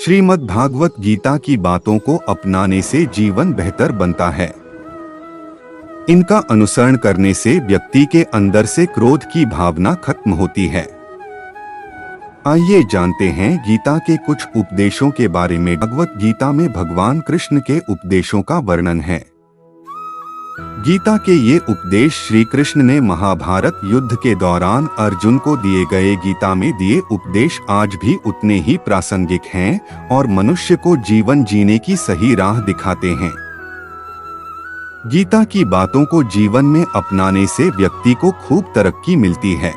श्रीमद् भागवत गीता की बातों को अपनाने से जीवन बेहतर बनता है। इनका अनुसरण करने से व्यक्ति के अंदर से क्रोध की भावना खत्म होती है। आइए जानते हैं गीता के कुछ उपदेशों के बारे में। भगवत गीता में भगवान कृष्ण के उपदेशों का वर्णन है। गीता के ये उपदेश श्री कृष्ण ने महाभारत युद्ध के दौरान अर्जुन को दिए गए गीता में दिए उपदेश आज भी उतने ही प्रासंगिक हैं और मनुष्य को जीवन जीने की सही राह दिखाते हैं। गीता की बातों को जीवन में अपनाने से व्यक्ति को खूब तरक्की मिलती है।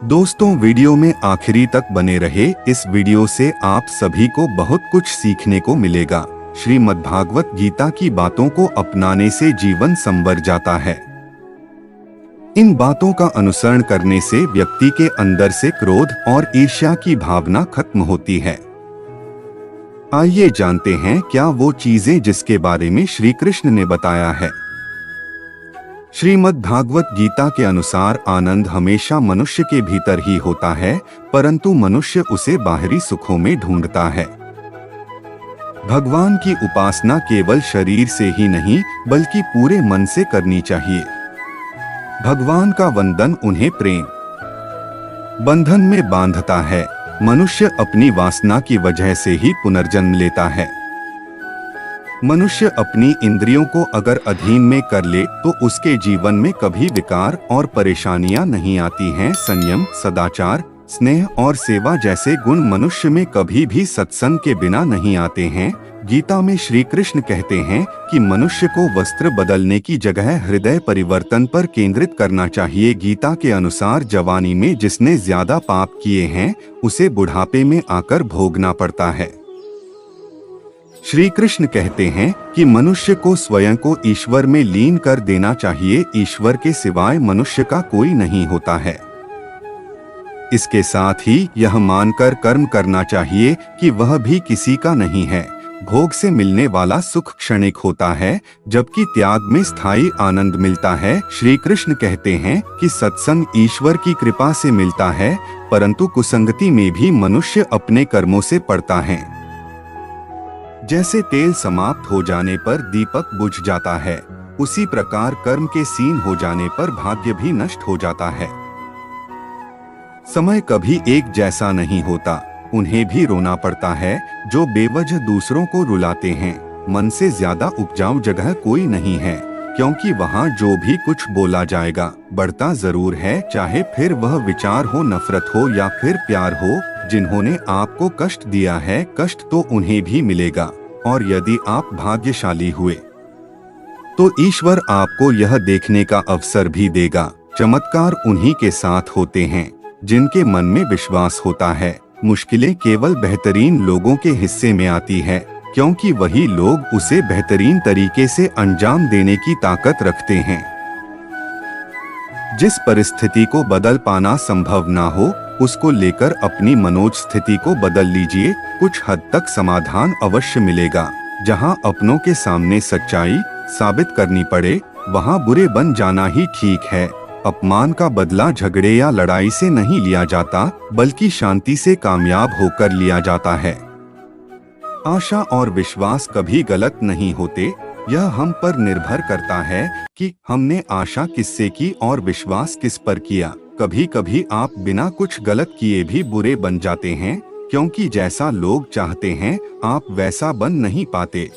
दोस्तों, वीडियो में आखिरी तक बने रहे। इस वीडियो से आप सभी को बहुत कुछ सीखने को मिलेगा। श्रीमद्भागवत गीता की बातों को अपनाने से जीवन संवर जाता है। इन बातों का अनुसरण करने से व्यक्ति के अंदर से क्रोध और ईर्ष्या की भावना खत्म होती है। आइए जानते हैं क्या वो चीजें जिसके बारे में श्री कृष्ण ने बताया है। श्रीमद्भागवत गीता के अनुसार आनंद हमेशा मनुष्य के भीतर ही होता है, परंतु मनुष्य उसे बाहरी सुखों में ढूंढता है। भगवान की उपासना केवल शरीर से ही नहीं बल्कि पूरे मन से करनी चाहिए। भगवान का वंदन उन्हें प्रेम बंधन में बांधता है। मनुष्य अपनी वासना की वजह से ही पुनर्जन्म लेता है। मनुष्य अपनी इंद्रियों को अगर अधीन में कर ले तो उसके जीवन में कभी विकार और परेशानियां नहीं आती हैं। संयम, सदाचार, स्नेह और सेवा जैसे गुण मनुष्य में कभी भी सत्संग के बिना नहीं आते हैं। गीता में श्री कृष्ण कहते हैं कि मनुष्य को वस्त्र बदलने की जगह हृदय परिवर्तन पर केंद्रित करना चाहिए। गीता के अनुसार जवानी में जिसने ज्यादा पाप किए हैं उसे बुढ़ापे में आकर भोगना पड़ता है। श्री कृष्ण कहते हैं कि मनुष्य को स्वयं को ईश्वर में लीन कर देना चाहिए। ईश्वर के सिवाय मनुष्य का कोई नहीं होता है। इसके साथ ही यह मानकर कर्म करना चाहिए कि वह भी किसी का नहीं है। भोग से मिलने वाला सुख क्षणिक होता है, जबकि त्याग में स्थायी आनंद मिलता है। श्री कृष्ण कहते हैं कि सत्संग ईश्वर की कृपा से मिलता है, परंतु कुसंगति में भी मनुष्य अपने कर्मों से पड़ता है। जैसे तेल समाप्त हो जाने पर दीपक बुझ जाता है, उसी प्रकार कर्म के सीन हो जाने पर भाग्य भी नष्ट हो जाता है। समय कभी एक जैसा नहीं होता, उन्हें भी रोना पड़ता है जो बेवजह दूसरों को रुलाते हैं। मन से ज्यादा उपजाऊ जगह कोई नहीं है, क्योंकि वहाँ जो भी कुछ बोला जाएगा बढ़ता जरूर है, चाहे फिर वह विचार हो, नफरत हो या फिर प्यार हो। जिन्होंने आपको कष्ट दिया है, कष्ट तो उन्हें भी मिलेगा। और यदि आप भाग्यशाली हुए तो ईश्वर आपको यह देखने का अवसर भी देगा। चमत्कार उन्हीं के साथ होते हैं जिनके मन में विश्वास होता है। मुश्किलें केवल बेहतरीन लोगों के हिस्से में आती है, क्योंकि वही लोग उसे बेहतरीन तरीके से अंजाम देने की ताकत रखते हैं। जिस परिस्थिति को बदल पाना संभव ना हो, उसको लेकर अपनी मनोज स्थिति को बदल लीजिए। कुछ हद तक समाधान अवश्य मिलेगा। जहां अपनों के सामने सच्चाई साबित करनी पड़े, वहां बुरे बन जाना ही ठीक है। अपमान का बदला झगड़े या लड़ाई से नहीं लिया जाता, बल्कि शांति से कामयाब होकर लिया जाता है। आशा और विश्वास कभी गलत नहीं होते। यह हम पर निर्भर करता है कि हमने आशा किससे की और विश्वास किस पर किया। कभी कभी आप बिना कुछ गलत किए भी बुरे बन जाते हैं, क्योंकि जैसा लोग चाहते हैं आप वैसा बन नहीं पाते।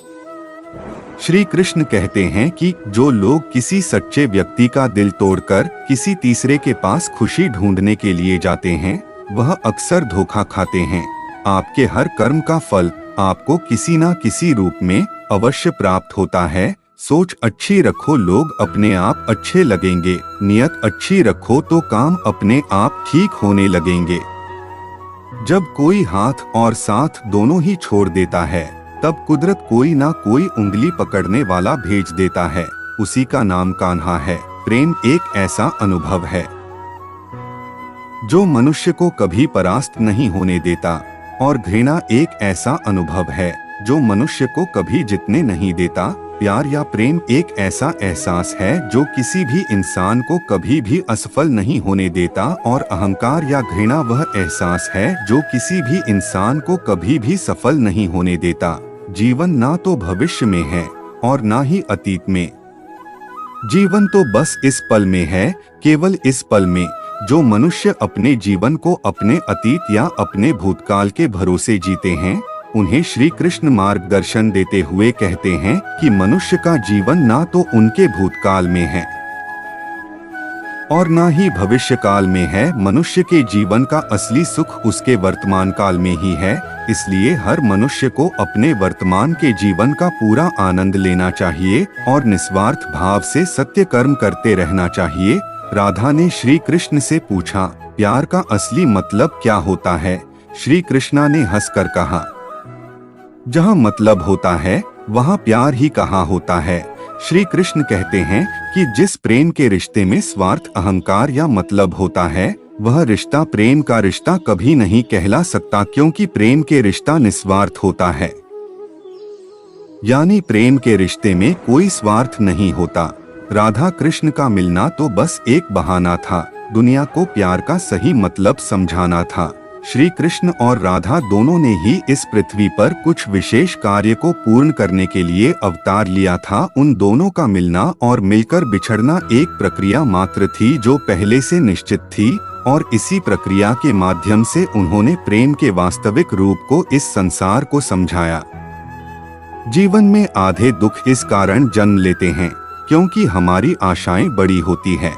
श्री कृष्ण कहते हैं कि जो लोग किसी सच्चे व्यक्ति का दिल तोड़कर किसी तीसरे के पास खुशी ढूंढने के लिए जाते हैं, वह अक्सर धोखा खाते हैं। आपके हर कर्म का फल आपको किसी न किसी रूप में अवश्य प्राप्त होता है। सोच अच्छी रखो, लोग अपने आप अच्छे लगेंगे। नियत अच्छी रखो तो काम अपने आप ठीक होने लगेंगे। जब कोई हाथ और साथ दोनों ही छोड़ देता है, तब कुदरत कोई ना कोई उंगली पकड़ने वाला भेज देता है। उसी का नाम कान्हा है। प्रेम एक ऐसा अनुभव है जो मनुष्य को कभी परास्त नहीं होने देता, और घृणा एक ऐसा अनुभव है जो मनुष्य को कभी जीतने नहीं देता। प्यार या प्रेम एक ऐसा एहसास है जो किसी भी इंसान को कभी भी असफल नहीं होने देता, और अहंकार या घृणा वह एहसास है जो किसी भी इंसान को कभी भी सफल नहीं होने देता। जीवन ना तो भविष्य में है और ना ही अतीत में। जीवन तो बस इस पल में है, केवल इस पल में। जो मनुष्य अपने जीवन को अपने अतीत या अपने भूतकाल के भरोसे जीते हैं, उन्हें श्री कृष्ण मार्गदर्शन देते हुए कहते हैं कि मनुष्य का जीवन ना तो उनके भूतकाल में है और ना ही भविष्य काल में है। मनुष्य के जीवन का असली सुख उसके वर्तमान काल में ही है। इसलिए हर मनुष्य को अपने वर्तमान के जीवन का पूरा आनंद लेना चाहिए और निस्वार्थ भाव से सत्य कर्म करते रहना चाहिए। राधा ने श्री कृष्ण से पूछा, प्यार का असली मतलब क्या होता है? श्री कृष्णा ने हंसकर कहा, जहाँ मतलब होता है वहाँ प्यार ही कहाँ होता है। श्री कृष्ण कहते हैं कि जिस प्रेम के रिश्ते में स्वार्थ, अहंकार या मतलब होता है, वह रिश्ता प्रेम का रिश्ता कभी नहीं कहला सकता, क्योंकि प्रेम के रिश्ता निस्वार्थ होता है। यानी प्रेम के रिश्ते में कोई स्वार्थ नहीं होता। राधा कृष्ण का मिलना तो बस एक बहाना था, दुनिया को प्यार का सही मतलब समझाना था। श्री कृष्ण और राधा दोनों ने ही इस पृथ्वी पर कुछ विशेष कार्य को पूर्ण करने के लिए अवतार लिया था। उन दोनों का मिलना और मिलकर बिछड़ना एक प्रक्रिया मात्र थी जो पहले से निश्चित थी, और इसी प्रक्रिया के माध्यम से उन्होंने प्रेम के वास्तविक रूप को इस संसार को समझाया। जीवन में आधे दुख इस कारण जन्म लेते हैं क्योंकि हमारी आशाएं बड़ी होती हैं।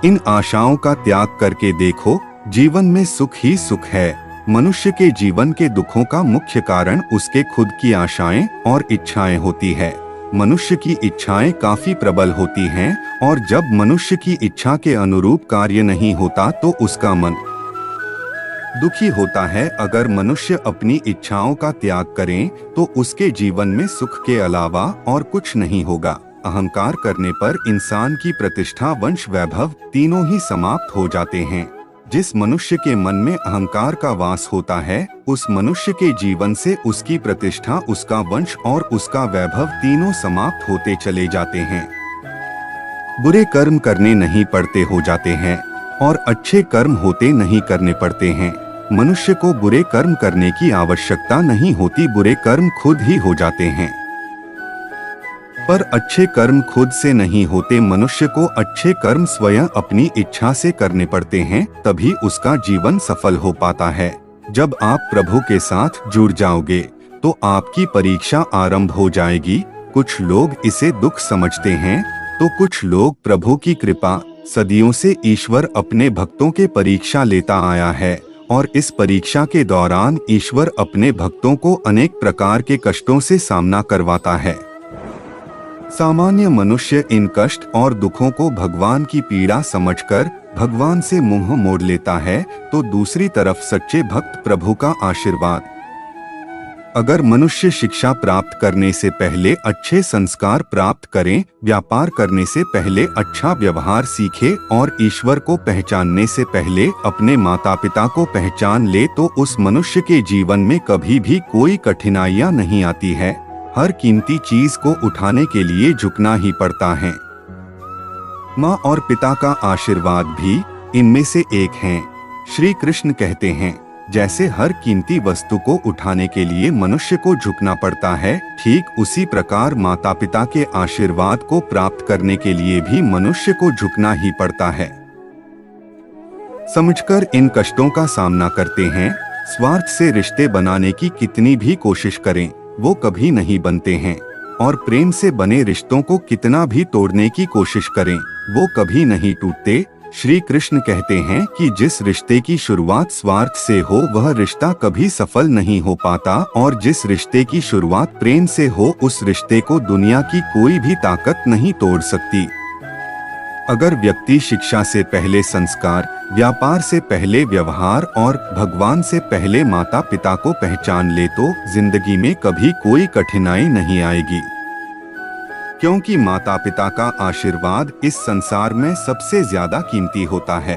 इन आशाओं का त्याग करके देखो, जीवन में सुख ही सुख है। मनुष्य के जीवन के दुखों का मुख्य कारण उसके खुद की आशाएं और इच्छाएं होती है। मनुष्य की इच्छाएं काफी प्रबल होती हैं, और जब मनुष्य की इच्छा के अनुरूप कार्य नहीं होता तो उसका मन दुखी होता है। अगर मनुष्य अपनी इच्छाओं का त्याग करें तो उसके जीवन में सुख के अलावा और कुछ नहीं होगा। अहंकार करने पर इंसान की प्रतिष्ठा, वंश, वैभव तीनों ही समाप्त हो जाते हैं। जिस मनुष्य के मन में अहंकार का वास होता है, उस मनुष्य के जीवन से उसकी प्रतिष्ठा, उसका वंश और उसका वैभव तीनों समाप्त होते चले जाते हैं। बुरे कर्म करने नहीं पड़ते हो जाते हैं और अच्छे कर्म होते नहीं करने पड़ते हैं। मनुष्य को बुरे कर्म करने की आवश्यकता नहीं होती, बुरे कर्म खुद ही हो जाते हैं। पर अच्छे कर्म खुद से नहीं होते, मनुष्य को अच्छे कर्म स्वयं अपनी इच्छा से करने पड़ते हैं, तभी उसका जीवन सफल हो पाता है। जब आप प्रभु के साथ जुड़ जाओगे तो आपकी परीक्षा आरंभ हो जाएगी। कुछ लोग इसे दुख समझते हैं तो कुछ लोग प्रभु की कृपा। सदियों से ईश्वर अपने भक्तों के परीक्षा लेता आया है, और इस परीक्षा के दौरान ईश्वर अपने भक्तों को अनेक प्रकार के कष्टों से सामना करवाता है। सामान्य मनुष्य इन कष्ट और दुखों को भगवान की पीड़ा समझकर भगवान से मुंह मोड़ लेता है, तो दूसरी तरफ सच्चे भक्त प्रभु का आशीर्वाद। अगर मनुष्य शिक्षा प्राप्त करने से पहले अच्छे संस्कार प्राप्त करें, व्यापार करने से पहले अच्छा व्यवहार सीखे और ईश्वर को पहचानने से पहले अपने माता पिता को पहचान ले, तो उस मनुष्य के जीवन में कभी भी कोई कठिनाइयां नहीं आती है। हर कीमती चीज को उठाने के लिए झुकना ही पड़ता है। माँ और पिता का आशीर्वाद भी इनमें से एक है। श्री कृष्ण कहते हैं, जैसे हर कीमती वस्तु को उठाने के लिए मनुष्य को झुकना पड़ता है, ठीक उसी प्रकार माता पिता के आशीर्वाद को प्राप्त करने के लिए भी मनुष्य को झुकना ही पड़ता है। समझकर इन कष्टों का सामना करते हैं। स्वार्थ से रिश्ते बनाने की कितनी भी कोशिश करें, वो कभी नहीं बनते हैं, और प्रेम से बने रिश्तों को कितना भी तोड़ने की कोशिश करें, वो कभी नहीं टूटते। श्री कृष्ण कहते हैं कि जिस रिश्ते की शुरुआत स्वार्थ से हो वह रिश्ता कभी सफल नहीं हो पाता, और जिस रिश्ते की शुरुआत प्रेम से हो उस रिश्ते को दुनिया की कोई भी ताकत नहीं तोड़ सकती। अगर व्यक्ति शिक्षा से पहले संस्कार, व्यापार से पहले व्यवहार और भगवान से पहले माता पिता को पहचान ले तो जिंदगी में कभी कोई कठिनाई नहीं आएगी, क्योंकि माता पिता का आशीर्वाद इस संसार में सबसे ज्यादा कीमती होता है।